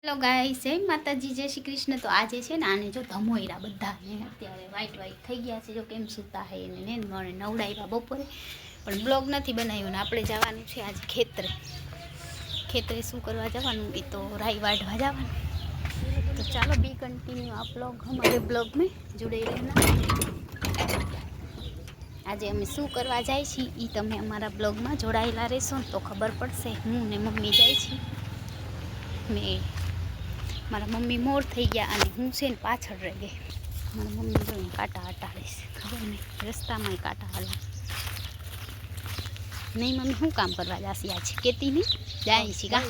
Hello guys, જય માતાજી, જય શ્રી કૃષ્ણ। તો આજે છે ને આને જો ધમોયરા બધાને અત્યારે વાઈટ થઈ ગયા છે, જો કેમ સૂતા હે એને ને મને નવડાવ્યા બપોરે, પણ બ્લોગ નથી બનાવ્યો ને આપણે જવાનું છે આજે ખેતરે શું કરવા જવાનું એ તો રાઈ વાઢવા જવાનું। તો ચાલો બી કન્ટિન્યू आप लोग हमारे ब्लॉग में जुड़े रहना। આજે અમે શું કરવા જાય છીએ એ તમે અમારા બ્લોગમાં જોડાયેલા રહેશો તો ખબર પડશે। હું ને મમ્મી જાય છીએ। મેં મારા મમ્મી મોર થઈ ગયા અને હું છે ને પાછળ રહી ગઈ। મારા મમ્મી જોઈને કાંટા હટાડીશ, ખબર નહીં રસ્તામાં કાંટા હાલે નહીં। મમ્મી શું કામ કરવા જશે આજે? કેતી નહીં જાય છે કા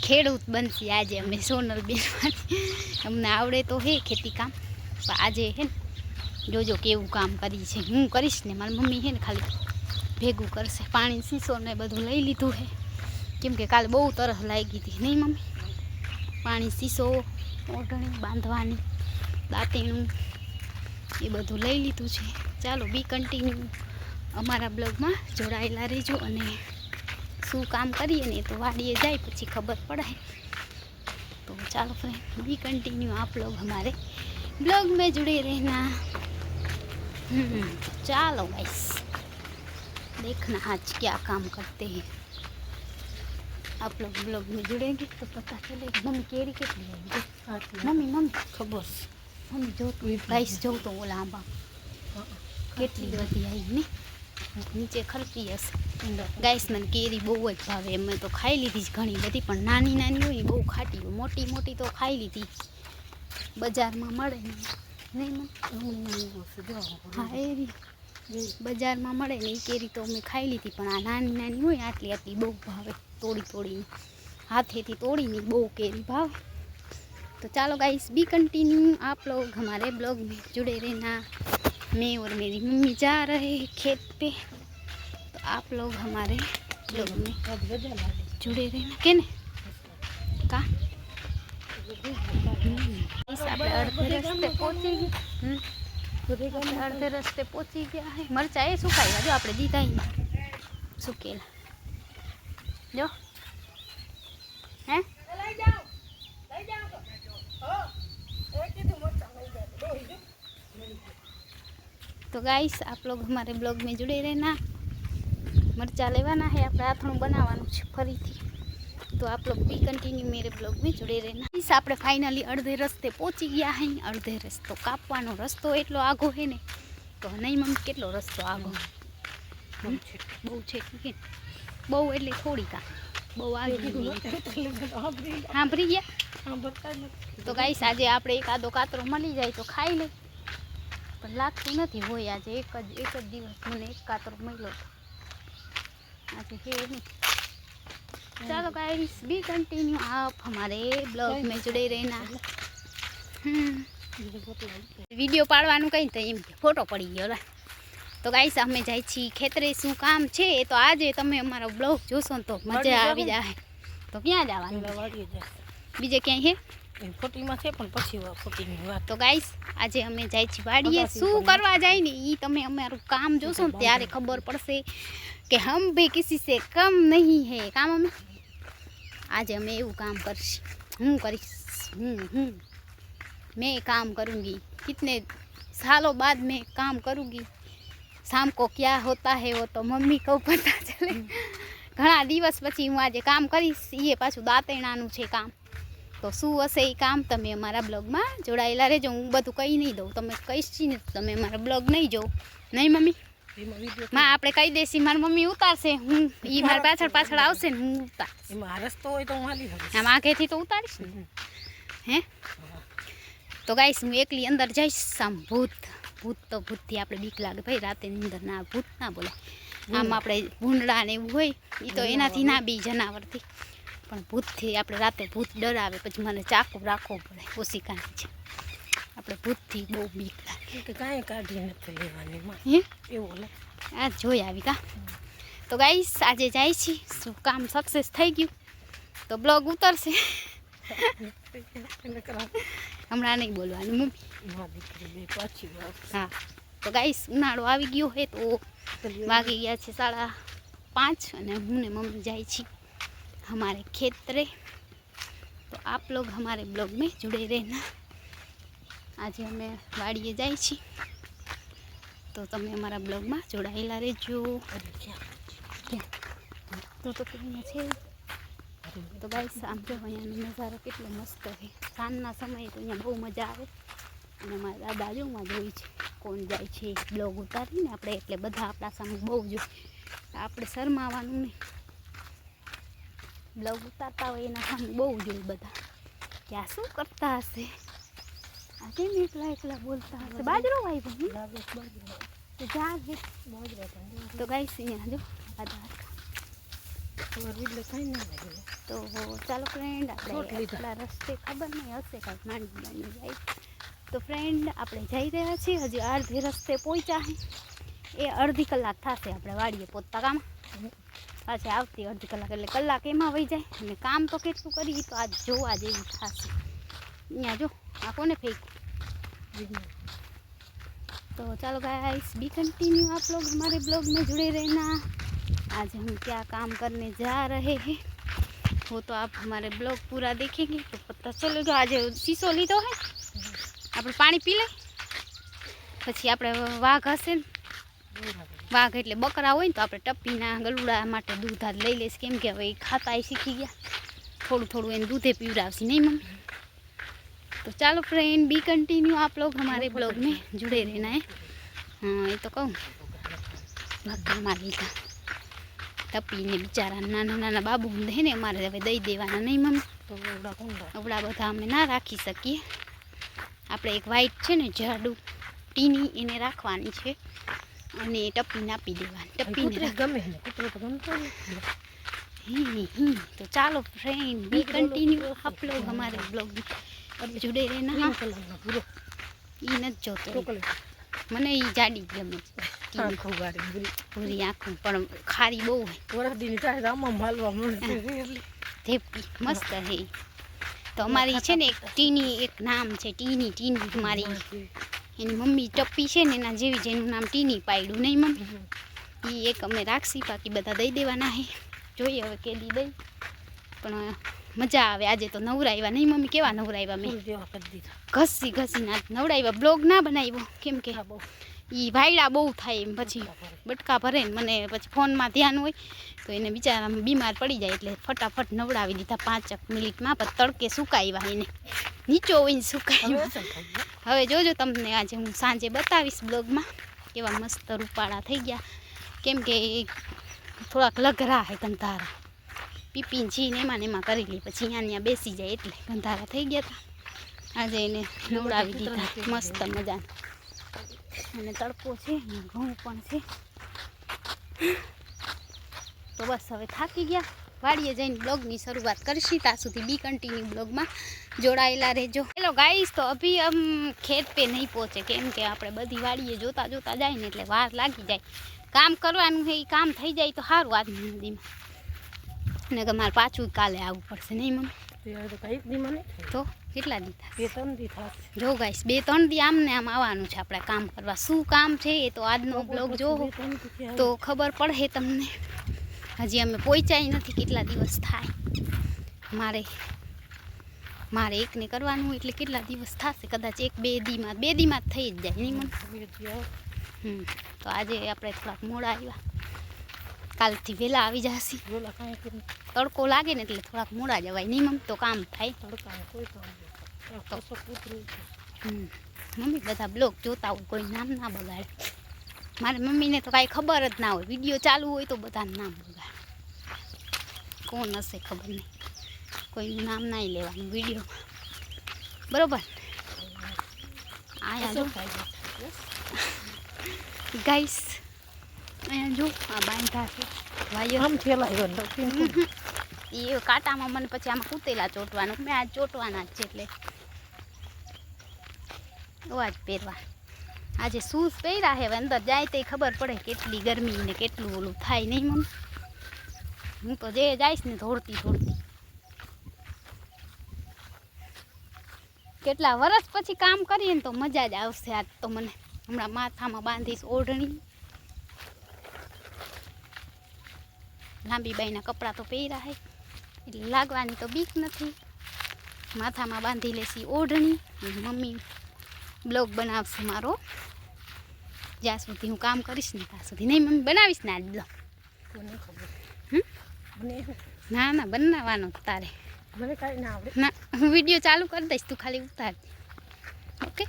ખેડૂત બનશે આજે અમે સોનલ બેનમાંથી। અમને આવડે તો હે ખેતી કામ, પણ આજે હે ને જોજો કેવું કામ કરી છે। હું કરીશ ને મારી મમ્મી હે ને ખાલી ભેગું કરશે। પાણી સીસો ને બધું લઈ લીધું છે, કેમ કે કાલે બહુ તરસ લાગી હતી નહીં મમ્મી? પાણી સીસો, ઓઢણી બાંધવાની, દાંતેણું એ બધું લઈ લીધું છે। ચાલો બી કન્ટિન્યુ અમારા બ્લોગમાં જોડાયેલા રહેજો। અને શું કામ કરીએ ને તો વાડીએ જાય પછી ખબર પડે। तो चलो फ्रेंड बी कंटिन्यू आप लोग हमारे ब्लॉग में जुड़े रहना। चलो गाइस देखना आज क्या काम करते हैं। आप लोग ब्लॉग में जुड़ेंगे तो पता चलेगा। मम्मी केरी कितनी आई? मम्मी खबर मम्मी जो गाइस जो तो वो लांबा કેટલી બધી આવી ને નીચે ખરતી હશે। ગાઈસ મને કેરી બહુ જ ભાવે, અમે તો ખાઈ લીધી જ ઘણી બધી, પણ નાની નાની હોય બહુ ખાટી હોય, મોટી મોટી તો ખાઈ લીધી બજારમાં મળે નહીં હા એરી બજારમાં મળે ને એ કેરી તો અમે ખાઈ લીધી, પણ આ નાની નાની હોય આટલી આટલી બહુ ભાવે। તોડી હાથેથી તોડીને બહુ કેરી ભાવે। तो चलो गाइस बी कंटिन्यू आप लोग हमारे ब्लॉग में जुड़े रहना। मैं और मेरी मम्मी जा रहे हैं खेत पे, तो आप लोग हमारे ब्लॉग में जुड़े रहना। के ने का अर्धे रस्ते पहुंची गया है। मरचा ए सुखाई जो आप दीदा ही सुकेला जो है। तो गाइस आप लोग हमारे ब्लॉग में जुड़े रहना। मरचा लेवाना है, आप राथणું બનાવવાનું છે ફરીથી। तो आप लोग भी कंटिन्यू मेरे ब्लॉग में जुड़े रहना। इस આપણે ફાઇનલી અડધે રસ્તે પહોંચી ગયા હે। અડધે રસ્તો કાપવાનો રસ્તો એટલો આઘો હે ને, તો નહીં મમ્મી કેટલો રસ્તો આઘો બહુ છે કે બહુ એટલે થોડી કા બહુ આવી સાંભળી ગયા। તો ગાઈસ આજે આપણે એકાદો કાતરો મળી જાય તો ખાઈ લે, પણ લાગતું નથી હોય। આજે એક જ દિવસ મને એક કાતરો મળ્યો આજે છે નહીં। चलो गाइस बी कंटिन्यू आप हमारे ब्लॉग में जुड़े रहना। वीडियो पाड़वानुं कहीं तो एम फोटो पड़ी गयो। तो गाइस अमे जाई छी खेतरे शुं काम छे तो आज तमे अमारो ब्लॉग जोशो तो मजा आवी जाए। तो क्या जवानुं बीजे क्यांय है फोटीमां छे पण पछी फोटीनी वात। तो गाइस आज अमे जाई छी वाड़ीए शुं करवा जाई ने ई तमे अमारुं काम जोशो त्यारे खबर पड़शे कि हम भी किसी से कम नहीं है। काम अमे आज हमें एवं काम करीश, हूँ करीश मैं काम करूँगी। कितने सालों बाद मैं काम करूँगी। शाम को क्या होता है वो तो मम्मी को पता चले। घणा दिवस पछी हूँ आज काम करीश। ये पाछुं दांतेणानुं छे काम, तो शुं हशे ए काम तमे अमारा ब्लॉग में जोड़ायेला रहेजो। हूँ बधुं कही नहीं दऊँ, तमे कहीश ने तमे अमारा ब्लॉग नहीं जो नहीं मम्मी मां आपणे कही देसी मारी मम्मी उतारशे। हूँ ई मारी पाछळ पाछळ आवशे ने हूँ उतार एमां रस्तो होय तो हूँ हाली जाईश। आम आगेथी तो उतारीश ने हे। तो गाइस हूँ एकली अंदर जईश। आम भूत भूत तो भूतथी आपणे बीक लागे भाई, राते निंदर ना भूत ना बोलाय। आम आपणे भूंडड़ा ने एवुं होय ई तो एनाथी ना बी जनावरथी, पण भूतथी आपणे राते भूत डरावे पछी मने चाकू राखवो पड़े। ओशिकानी छे આપણે ભૂતથી બહુ બીક લાગે કે કાંઈ કાઢી નથી લેવાની હે એવું આ જોઈ આવી કા। તો ગાઈસ આજે જાય છે શું કામ સક્સેસ થઈ ગયું તો બ્લોગ ઉતરશે। હમણાં નહીં બોલવાનું મમ્મી હા। તો ગાઈસ ઉનાળો આવી ગયો હે તો વાગી ગયા છે 5:30 અને હું ને મમ્મી જાય છે हमारे खेतरे। तो आप लोग हमारे ब्लॉग में जुड़े रहना। आज हमें वाड़ीए जाए छी तो तमे अमारा ब्लॉग में जोड़ायेला रहेजो। तो कहीं छे तो गाइस आम जो अहींयानो नजारो केटलो मस्त है। सांजना समय तो अहींया बहु मजा आवे અને મારા દાદા જો માં જોઈ છે કોણ જાય છે બ્લોગ ઉતારીને આપણે એટલે બધા આપણા સામે બહુ જોઈએ આપણે શરમાવાનું નહીં બ્લોગ ઉતારતા હોય એના સામે બહુ જોઈએ બધા કે આ શું કરતા હશે આ કેમ એકલા એકલા બોલતા હશે બાજરો વાવ્યો તો જા હે તો ગાઈસ અહીંયા જો દાદા तो चलो फ्रेंड आपड़ा रस्ते खबर नहीं हे कई मांडी जाए तो फ्रेंड आपणे जई रह्या छीए हजी अर्धे रस्ते पहुंचा है ए अर्धी कलाक थशे आपणे वाड़ीए पहुंचता काम पाछे आवती अर्धी कलाक एटले कलाक एमां वही जाए अने काम तो केटલું करी तो आज जोवा जेवी थशे अहींया जो आ कोने फेंक तो चलो गाइस बी कंटिन्यू आप लोग हमारे ब्लॉग में जुड़े रहना। आज हम क्या काम करने जा रहे हैं वो तो आप हमारे ब्लॉग पूरा देखेंगे तो पता चलेगा। आज शीशो लीधो है આપણે પાણી પી લે પછી આપણે વાઘ હશે ને વાઘ એટલે બકરા હોય ને તો આપણે ટપ્પીના ગલુડા માટે દૂધ આજ લઈ લઈશ કેમ કે હવે એ ખાતા શીખી ગયા થોડું થોડું એને દૂધે પીવડાવશે નહીં મમ્મી। तो चलो फ्रेंड बी कंटिन्यू आप लोग हमारे ब्लॉग में जुड़े रहना है। हाँ ये तो कहूँ भगवान मारी था टप्पी ने बिचारा नाना नाना बाबू है ने अमारे हवे दई देवाना नहीं मम्मी तो अवड़ा बधा अमे ना राखी सकीए આપણે એક વ્હાઈટ છે ને જાડું ટીની એને રાખવાની છે અને ટપ્પીને આપી દેવાની ટપ્પીને ગમે ને કૂતરો તો ગમતો नहीं। तो चलो फ्रेंड बी कंटिन्यू आप लोग हमारे ब्लॉग में जुड़े रहना। ये न जोतो मने ये जाडी गमे पूरी आँखों पर खारी बहु है मस्त है। तो हमारी है ने एक टीनी एक नाम है टीनी टीनी हमारी एनी मम्मी टप्पी है ने एना जेवी जेनु नाम टीनी पाड्यु नहीं मम्मी ये एक अमे राखशी बाकी बधा दई देवाना है जोईए हवे केदी दई पण मजा आवे। आज तो नवराव्या नहीं मम्मी केवा नवराव्या मैं घसी घसी ना नवराव्या ब्लॉग ना बनाव्यो केम के ई भाईड़ा बहु थाय पछी बटका भरे ने मने पछी फोन में ध्यान होय तो एने बिचारा बीमार पड़ी जाए એટલે फटाफट नवડાવી દીધા 5 મિનિટ में पर तड़के सुकाव्या एने नीचो होईने सुकाव्या। हवे जोजो तमने आज हूँ सांजे बतावीश ब्लॉग में केवा मस्त रूपाड़ा थई गया केम के थोड़ाक लगरा है गंधारा पीपीन जी ने एमा करी ली पछी अहींया बेसी जाए एटले गंधारा थई गया था। आज एने नवडावी दीधा मस्त मजा અને તડકો છે ઘઉં પણ છે તો બસ હવે થાકી ગયા વાડીએ જઈને બ્લોગની શરૂઆત કરશી ત્યાં સુધી બી કન્ટિન્યू બ્લોગમાં જોડાયેલા રહેજો। હેલો ગાઈસ तो अभी हम खेत पे नहीं पहुँचे केम के આપણે બધી વાડીએ જોતા જોતા જાય ને એટલે વાર લાગી જાય કામ કરવાનું છે એ કામ થઈ જાય તો સારું આજની નદીમાં ને કે મારે પાછું કાલે આવવું પડશે નહીં મમ્મી તો કેટલા દી થશે જો ગાઈસ 2-3 દી આમને આમ આવવાનું છે આપણે કામ કરવા શું કામ છે એ તો આજનો બ્લોગ જો તો ખબર પડે તમને। હજી અમે પહોંચ્યા નથી કેટલા દિવસ થાય મારે મારે એકને કરવાનું એટલે કેટલા દિવસ થશે કદાચ 1-2 દીમાં થઈ જ જાય નહીં મને। તો આજે આપણે થોડાક મોડા આવ્યા કાલથી વહેલા આવી જશે તડકો લાગે ને એટલે થોડાક મોડા જવાય નહીં મમ્મી તો કામ થાય મમ્મી બધા બ્લોગ જોતા હોય કોઈ નામ ના બગાડે મારી મમ્મીને તો કાંઈ ખબર જ ના હોય વિડીયો ચાલુ હોય તો બધાનું નામ બગાડે કોણ હશે ખબર નહીં કોઈનું નામ ના લેવાનું વિડીયોમાં બરોબર આયા જો ગાઈસ અહીંયા જો આ બાંધા છે વાયર આમ થેલા એ કાંટામાં મને પછી આમાં કૂતેલા ચોટવાનું મેં આજ ચોટવાના જ છે એટલે આજ પહેરવા આજે શૂઝ પહેર્યા હવે અંદર જાય તો ખબર પડે કેટલી ગરમી ને કેટલું ઓલું થાય નહીં મમ્મી હું તો જે જઈશ ને દોડતી દોડતી કેટલા વર્ષ પછી કામ કરીએ ને તો મજા જ આવશે। આજ તો મને હમણાં માથામાં બાંધીશ ઓઢણી લાંબી બાઈના કપડાં તો પહેર્યા હે એટલે લાગવાની તો બીક નથી માથામાં બાંધી લેશી ઓઢણી. મમ્મી બ્લોગ બનાવશે મારો, જ્યાં સુધી હું કામ કરીશ ને ત્યાં સુધી. નહીં મમ્મી બનાવીશ ને આજ બ્લોગ? ના ના બનાવવાનો તારે, મને કાંઈ ના આવડે. ના હું વિડીયો ચાલુ કરી દઈશ, તું ખાલી ઉતાર. ओके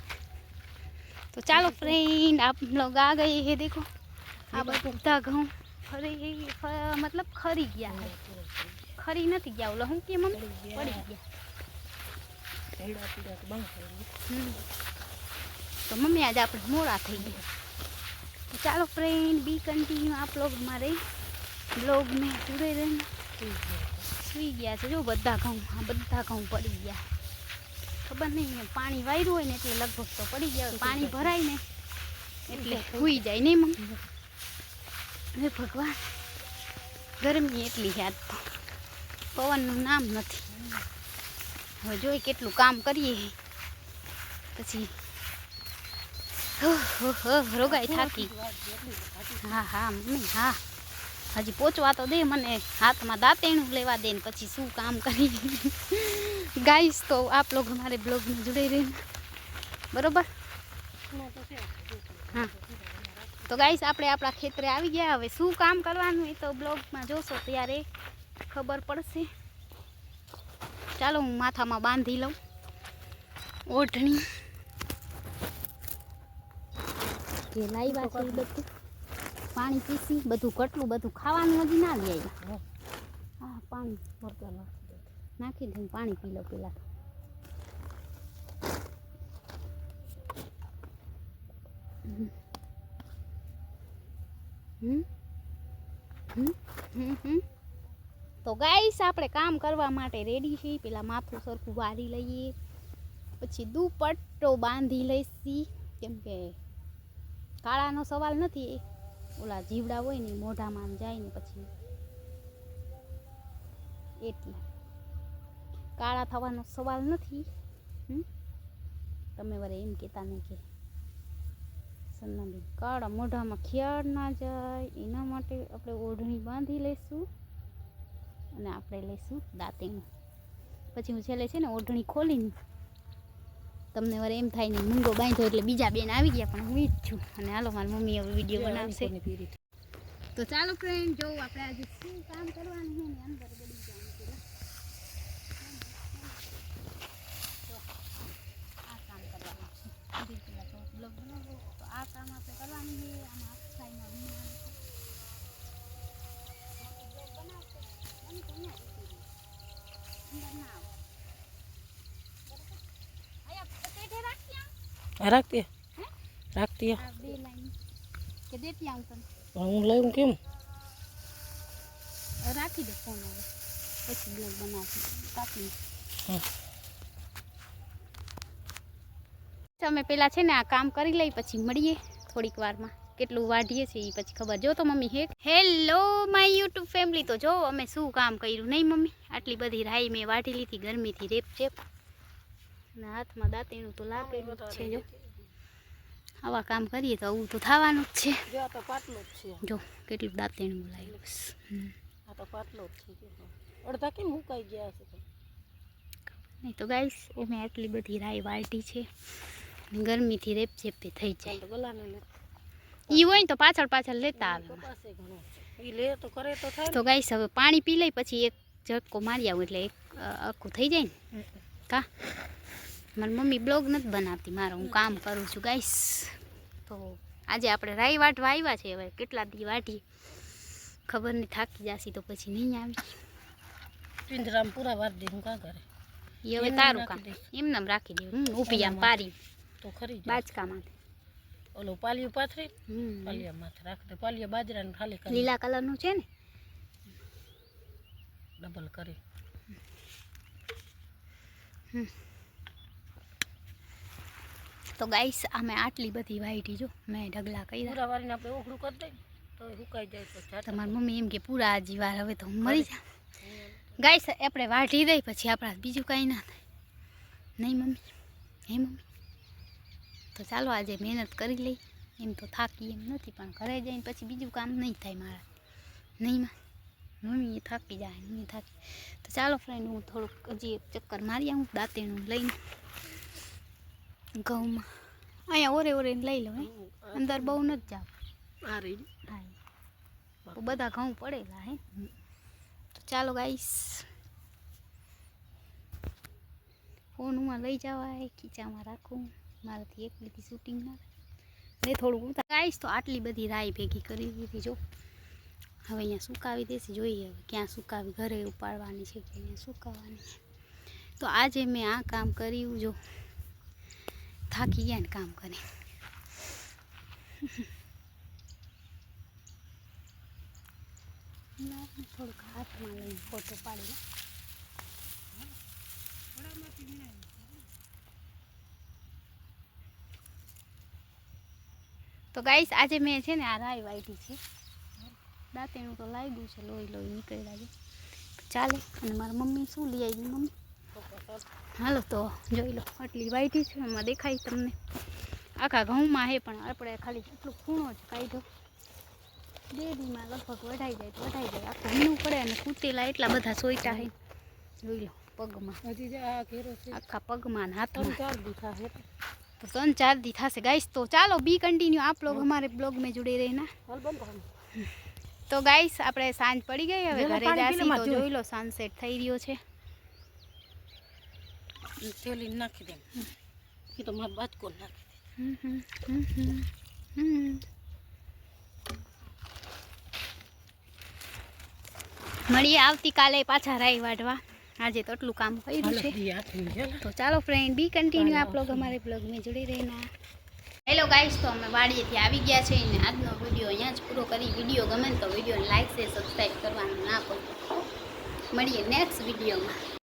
तो चलो फ्रेंड, आप लोग आ गए हैं। देखो आ બધા ઘઉં मतलब ખરી ગયા है, ખરી નથી ગયા, ઓલો હું કે મમ્મી પડી ગયા. तो मम्मी आज आप मोड़ा थी गया. तो चलो फ्रेंड बी कंटिन्यू, आप लोग हमारे ब्लॉग में जुड़े रहना. सुई गया है जो बधा घऊँ, हाँ बधा घऊँ पड़ी गया. खबर नहीं पानी वायरू हो એટલે લગભગ તો પડી ગયા. પાણી ભરાય ને એટલે હુઈ જાય નહીં મમ્મી? હે ભગવાન, ગરમી એટલી છે આજ તો, પવનનું નામ નથી. હવે જોઈ કેટલું કામ કરીએ પછી રોગાઈ થાકી. હા હા મમ્મી હા, હજી પહોંચવા તો દે મને, હાથમાં દાંતેણું લેવા દે ને પછી શું કામ કરી. गाइस तो आप लोग हमारे ब्लॉग में जुड़े रहना, बरोबर? हाँ तो गाइस આપણે આપણા ખેતરે આવી ગયા. હવે શું કામ કરવાનું એ તો બ્લોગમાં જોશો ત્યારે ખબર પડશે. ચાલો હું માથામાં બાંધી લઉં ઓઢણી. કે લાવ્યા છે એ બધું પાણી પીસી, બધું કટલું બધું ખાવાનું હજી ના લઈ આવ્યા. હા પાણી નાખી દઉં, પાણી પી લો પેલા. તો ગાઈસ આપણે કામ કરવા માટે રેડી છીએ. પેલા માથું સરખું વાળી લઈએ, પછી દુપટ્ટો બાંધી લઈશી, કેમ કે કાળાનો સવાલ નથી, ઓલા જીવડા હોય ને મોઢામાં જાય ને પછી એટલે કાળા થવાનો સવાલ નથી. તમે વરે એમ કહેતા નહીં કે સન્નાબેન કાળા મોઢામાં ખ્યાળ ના જાય, એના માટે આપણે ઓઢણી બાંધી લઈશું અને આપણે લઈશું દાંતેણું. પછી હું છેલ્લે છે ને ઓઢણી ખોલીને તમને વરે એમ થાય ને મૂંગો બાંધ્યો એટલે બીજા બેન આવી ગયા, પણ હું જ છું. અને હાલો મારી મમ્મી હવે વિડીયો બનાવશે. તો ચાલો ફ્રેન્ડ, જો આપણે આજે શું કામ કરવાનું છે ને અંદર ગળી જવાનું છે. તો આ કામ આપણે કરવાનું છે. આમાં અક્ષાઈમાં રાખતી રાખતી બે લાઈન કે દેતી આવું તને હું લઉં કેમ રાખી દે ફોન, હવે પછી બ્લોગ બનાવશું કાપી. અમે પેલા છે ને આ કામ કરી લઈ, પછી મળીએ થોડીક વારમાં. કેટલું વાઢીએ છીએ એ પછી ખબર. જો તો મમ્મી હે હેલો માય યુટ્યુબ ફેમિલી, તો જો અમે શું કામ કર્યું નહીં મમ્મી? આટલી બધી રાઈ મેં વાઢી લીધી ગરમીથી રેપ ચેપ, અને હાથમાં દાંતેણું તો લાગેલું જ છે. જો આવા કામ કરીએ તો આવું તો થવાનું જ છે. જો તો પાટલો જ છે, જો કેટલું દાંતેણું લાગ્યું. આ તો પાટલો જ છે. અડધા કેમ મુકાઈ ગયા છે નહીં તો ગાઈસ અમે આટલી બધી રાઈ વાટી છે, ગરમીથી રેપ ચેપી થઈ જાય. ઈ હોય ને તો પાછળ પાછળ લેતા આવે. તો ગાઈસ હવે પાણી પી લઈ, પછી એક ઝટકો મારી આવું એટલે એક આખું થઈ જાય ને. કા મારી મમ્મી બ્લોગ નથી બનાવતી મારો, હું કામ કરું છું ગાઈસ. તો આજે આપણે રાઈ વાટવા આવ્યા છે. હવે કેટલા દી વાટી ખબર નહીં, થાકી જાશી તો પછી નહીં આવી. પિંજરામ પૂરા વાર દે હું કા કરે એ હવે તારું કામ એમને રાખી દે. ઊભી આમ પારી તો ખરી બાજકામાંથી ઓલો પાલિયું પાથરી પાલિયા માથે રાખ દે. પાલિયા બાજરાનું ખાલી કરી લીલા કલરનું છે ને, ડબલ કરી. તો ગાઈસ અમે આટલી બધી વાઈટી જો મેં ઢગલા કર્યા. પૂરા વારીને આપણે ઓખડું કરી દઈએ તો સુકાઈ જાય. તો તમારી મમ્મી એમ કે પૂરા આજી વાર હવે તો હું મરી જા. ગાઈસ આપણે વાઢી દઈ પછી આપણા બીજું કાંઈ ના થાય નહીં મમ્મી? હે મમ્મી? તો ચાલો આજે મહેનત કરી લઈ. એમ તો થાકી એમ નથી, પણ ઘરે જઈને પછી બીજું કામ નહીં થાય મારા, નહીં માં? મમ્મી એ થાકી જાય, મમ્મી થાકી. તો ચાલો ફ્રેન્ડ, હું થોડુંક હજી એક ચક્કર મારી આવું દાંતેણું લઈને ઘઉંમાં. અહીંયા ઓરે ઓરે લઈ લો, અંદર બહુ નથી જાવ. આ રહી હા, તો બધા ઘઉં પડેલા હે. તો ચાલો ગાઈસ, ફોન હું લઈ જવાય, ખીચામાં રાખું, મારાથી એકલીથી શૂટિંગ ના થાય. થોડુંક ઉતાર ગાઈસ. તો આટલી બધી રાઈ ભેગી કરી દીધી. જો હવે અહીંયા સુકાવી દેશે, જોઈએ હવે ક્યાં સુકાવી, ઘરે ઉપાડવાની છે કે અહીંયા સુકાવવાની છે. તો આજે મેં આ કામ કર્યું. જો થાકી ગયા ને કામ કરી. થોડુંક હાથમાં લઈને ફોટો પાડી. તો ગાઈસ, આજે મેં છે ને આ રાઈ વાટી છે. દાંતેણું તો લાગ્યું છે, લોહી લોહી નીકળ્યા છે. ચાલે. અને મારા મમ્મી શું લઈ આવી? મમ્મી હાલો તો જોઈ લો, આટલી વાટી છે. એમાં દેખાય તમને આખા ઘઉંમાં હે, પણ આપણે ખાલી એટલું ખૂણો જ કાઢ્યો. ડેરીમાં લગભગ વઢાઈ જાય તો વઢાઈ જાય. આખું વીણું પડે અને કૂટેલા એટલા બધા સોઈટા હે. જોઈ લો પગમાં, આખા પગમાં ને હાથમાં. તો 3-4 દી થશે ગાઈસ. તો ચાલો બી કન્ટિન્યू आप लोग हमारे ब्लॉग में जुड़े रहना. તો ગાઈસ, આપણે સાંજ પડી ગઈ, હવે ઘરે જાસી. તો જોઈ લો સનસેટ થઈ રહ્યો છે. થેલી નાખી દે, એ તો મારા બાજકો નાખી દે. મળીએ આવતીકાલે પાછા રાઈ વાટવા. આજે તો એટલું કામ કર્યું છે. તો ચાલો ફ્રેન્ડ, બી કન્ટિન્યू आप लोग हमारे ब्लॉग में जुड़े रहना. હેલો ગાઈસ, તો અમે વાડીએથી આવી ગયા છે અને આજનો વિડીયો અહીંયા જ પૂરો કરી. વિડીયો ગમે તો વિડીયોને લાઈક છે, સબસ્ક્રાઈબ કરવાનું ના ભૂલતા. મળીએ નેક્સ્ટ વિડીયોમાં.